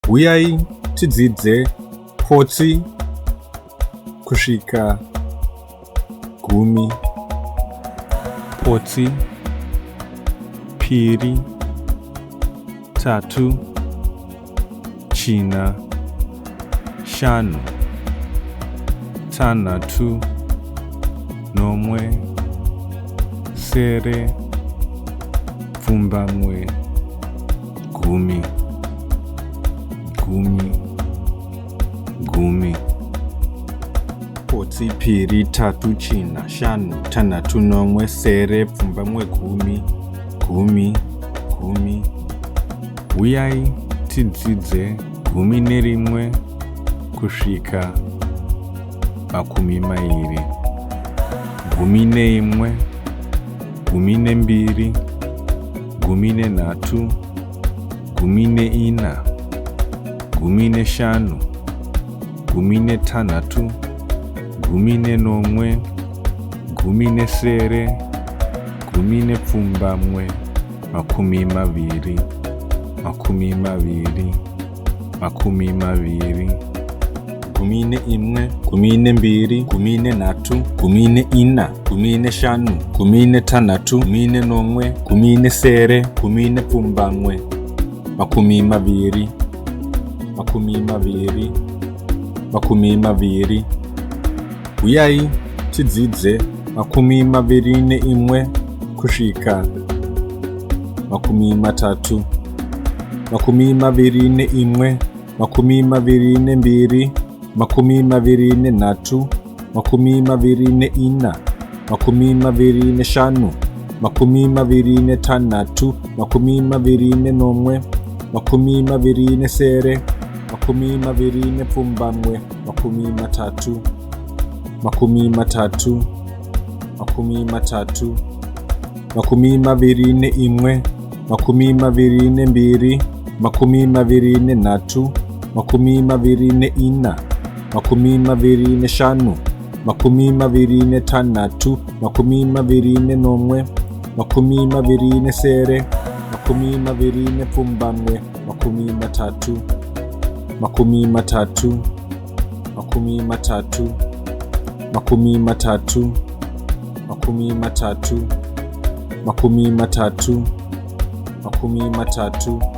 Uyai tidzidze potsi kusvika 10. Potsi, piri, tatu, china, shanu, tanhatu, nomwe, sere, pfumbamwe, 10. 10. Potsi, piri, tatu, china, shanu, tanhatu, nomwe, sere, pfumbamwe, 10. 10. Uyai tidzidze 11 kusvika 20. 11, 12, 13, 14, 15, 16, 19, 17, 18, 20, 20, 20, 11, 12, 13, 14, 15, 16, 19, 17, 20, 20, 20. Uyai tidzidze 21 kusvika 23. 21, 22, 23, 24, 25, 26, 27, 20, sere, 20, pfumbamwe, 30, 33, 33, 21, 22, 23, 24, 25, 26, 26, 21, 20, sere, 20, pfumbamwe, 30, 33, 33, 33, 33, 33, 33.